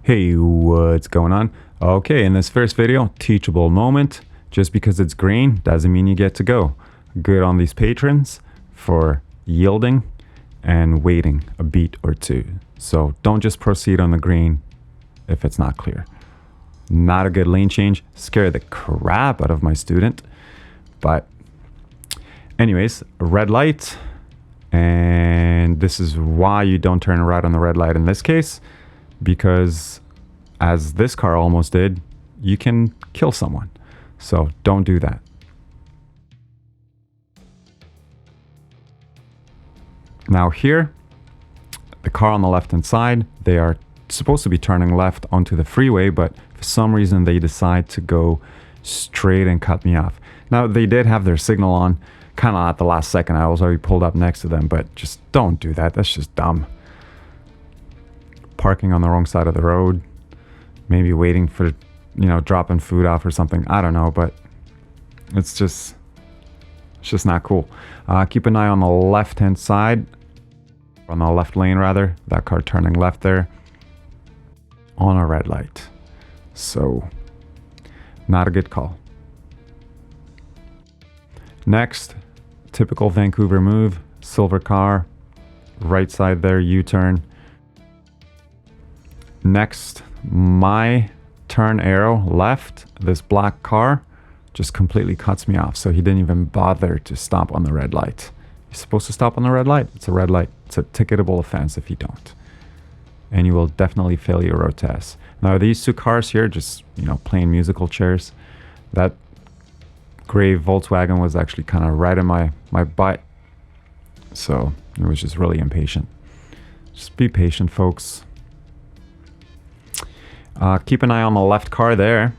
Hey, what's going on? Okay, in this first video, teachable moment. Just because it's green doesn't mean you get to go. Good on these patrons for yielding and waiting a beat or two. So don't just proceed on the green if it's not clear. Not a good lane change. Scared the crap out of my student. But anyways, red light. And this is why you don't turn right on the red light in this case. Because as this car almost did, you can kill someone. So don't do that. Now here, the car on the left hand side, they are supposed to be turning left onto the freeway, but for some reason they decide to go straight and cut me off. Now they did have their signal on kind of at the last second. I was already pulled up next to them, but just don't do that. That's just dumb. Parking on the wrong side of the road, maybe waiting for, dropping food off or something. I don't know, but it's just not cool. Keep an eye on the left hand side, on the left lane rather, that car turning left there on a red light. So not a good call. Next, typical Vancouver move, silver car, right side there, U-turn. Next, my turn arrow left, this black car just completely cuts me off. So he didn't even bother to stop on the red light. You're supposed to stop on the red light. It's a red light. It's a ticketable offense if you don't. And you will definitely fail your road test. Now these two cars here, just, playing musical chairs. That gray Volkswagen was actually kind of right in my butt. So it was just really impatient. Just be patient, folks. Keep an eye on the left car there.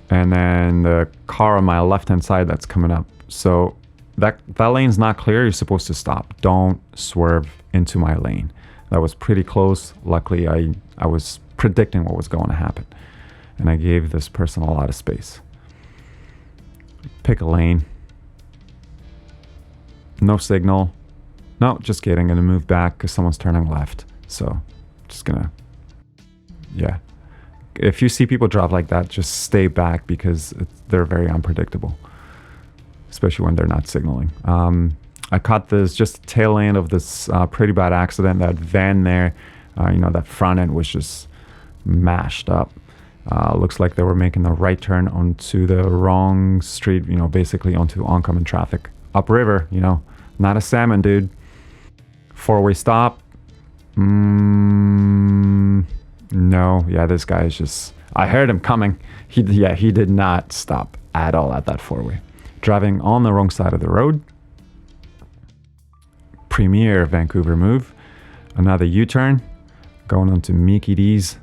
And then the car on my left-hand side that's coming up. So that lane's not clear. You're supposed to stop. Don't swerve into my lane. That was pretty close. Luckily, I was predicting what was going to happen. And I gave this person a lot of space. Pick a lane. No signal. No, just kidding. I'm going to move back because someone's turning left. So just going to... Yeah, if you see people drive like that, just stay back because they're very unpredictable, especially when they're not signaling. I caught this just tail end of this pretty bad accident. That van there, that front end was just mashed up. Looks like they were making the right turn onto the wrong street, basically onto oncoming traffic. Upriver, not a salmon, dude. Four-way stop. No, yeah, this guy is just... I heard him coming. He did not stop at all at that four-way. Driving on the wrong side of the road. Premier Vancouver move. Another U-turn. Going onto Mickey D's.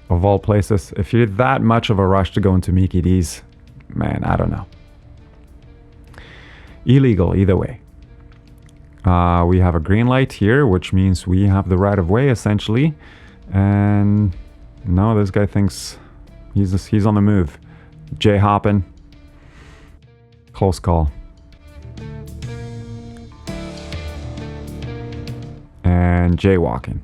Of all places. If you're that much of a rush to go into Mickey D's, man, I don't know. Illegal either way. We have a green light here, which means we have the right of way, essentially. And no, this guy thinks he's on the move. Jay hopping. Close call. And jaywalking.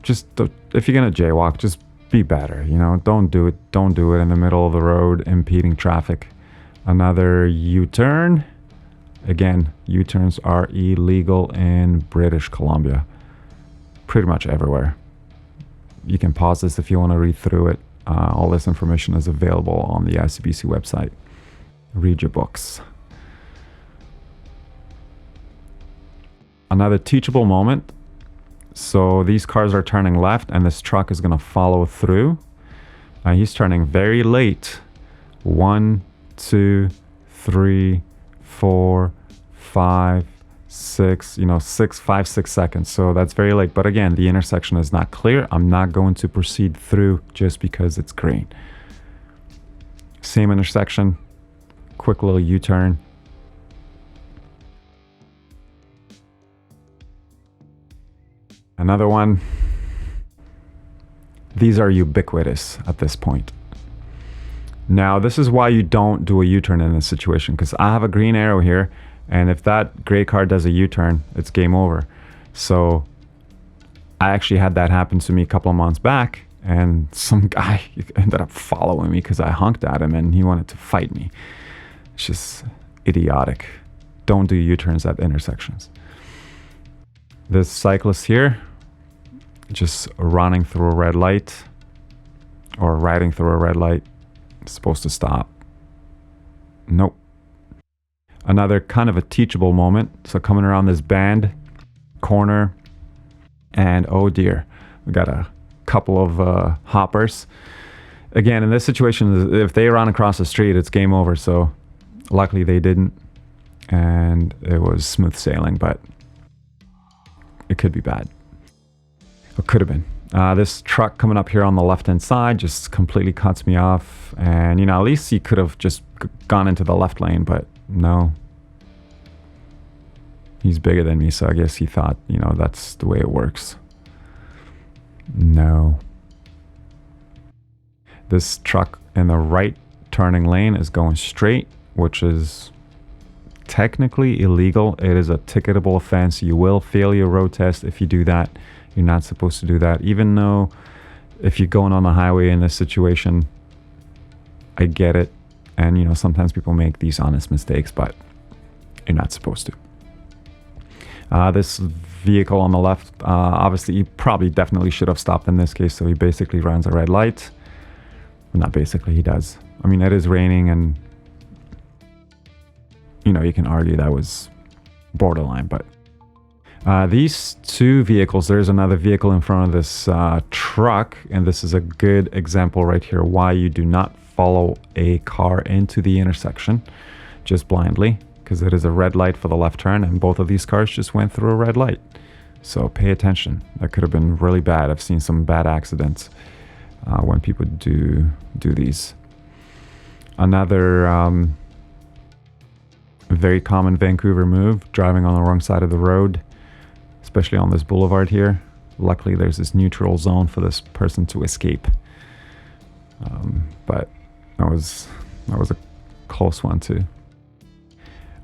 Just if you're gonna jaywalk, just be better. Don't do it. Don't do it in the middle of the road, impeding traffic. Another U-turn. Again, U-turns are illegal in British Columbia. Pretty much everywhere. You can pause this if you want to read through it. All this information is available on the ICBC website. Read your books. Another teachable moment. So these cars are turning left and this truck is going to follow through. He's turning very late. 1, 2, 3, 4, 5, 6, 5, 6 seconds. So that's very late. But again, the intersection is not clear. I'm not going to proceed through just because it's green. Same intersection. Quick little U-turn. Another one. These are ubiquitous at this point. Now, this is why you don't do a U-turn in this situation, because I have a green arrow here. And if that gray car does a U-turn, it's game over. So I actually had that happen to me a couple of months back, and some guy ended up following me because I honked at him and he wanted to fight me. It's just idiotic. Don't do U-turns at intersections. This cyclist here, just running through a red light or riding through a red light, supposed to stop. Nope. Another kind of a teachable moment. So coming around this bend corner, and oh dear, we got a couple of hoppers. Again, in this situation, if they run across the street, it's game over. So luckily they didn't, and it was smooth sailing, but it could be bad. It could have been. This truck coming up here on the left-hand side just completely cuts me off. And, you know, at least he could have just gone into the left lane, but no. He's bigger than me, so I guess he thought, you know, that's the way it works. No. This truck in the right turning lane is going straight, which is technically illegal. It is a ticketable offense. You will fail your road test if you do that. You're not supposed to do that. Even though if you're going on the highway in this situation, I get it. And, you know, sometimes people make these honest mistakes, but you're not supposed to. This vehicle on the left, obviously, he probably definitely should have stopped in this case. So he basically runs a red light. Well, not basically, he does. I mean, it is raining and, you know, you can argue that was borderline, but these two vehicles, there's another vehicle in front of this truck, and this is a good example right here why you do not follow a car into the intersection just blindly, because it is a red light for the left turn, and both of these cars just went through a red light. So pay attention. That could have been really bad. I've seen some bad accidents when people do these. Another very common Vancouver move, driving on the wrong side of the road, especially on this boulevard here. Luckily, there's this neutral zone for this person to escape. But that was a close one too.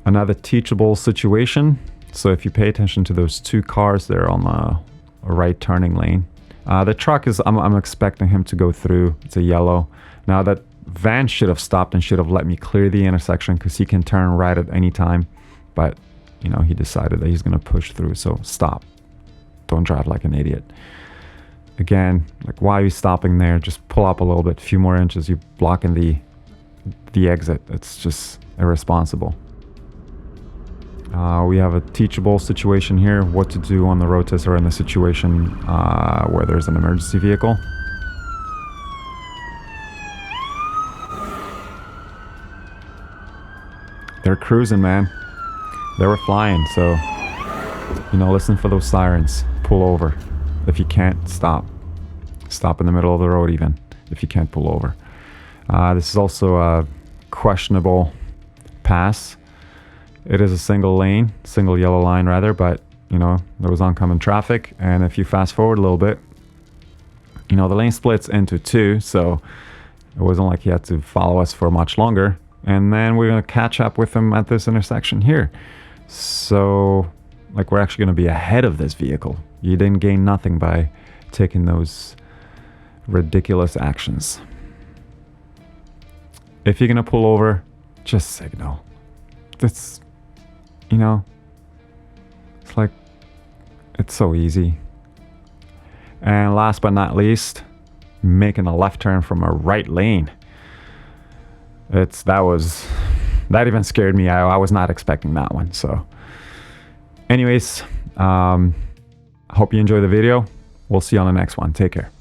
Another teachable situation. So if you pay attention to those two cars there on the right turning lane, the truck is, I'm expecting him to go through. It's a yellow. Now that van should have stopped and should have let me clear the intersection because he can turn right at any time. But, you know, he decided that he's going to push through. So stop. Don't drive like an idiot. Again, like, why are you stopping there? Just pull up a little bit, a few more inches. You're blocking the exit. It's just irresponsible. We have a teachable situation here, what to do on the road test or in the situation where there's an emergency vehicle. They're cruising, man. They were flying, so, you know, listen for those sirens. Pull over. If you can't, stop. Stop in the middle of the road even, if you can't pull over. This is also a questionable pass. It is a single yellow line rather, but, you know, there was oncoming traffic. And if you fast forward a little bit, you know, the lane splits into two, so it wasn't like he had to follow us for much longer. And then we're going to catch up with him at this intersection here. So, like, we're actually going to be ahead of this vehicle. You didn't gain nothing by taking those ridiculous actions. If you're going to pull over, just signal. That's, you know, it's like, it's so easy. And last but not least, making a left turn from a right lane. That even scared me. I was not expecting that one. So anyways, hope you enjoy the video. We'll see you on the next one. Take care.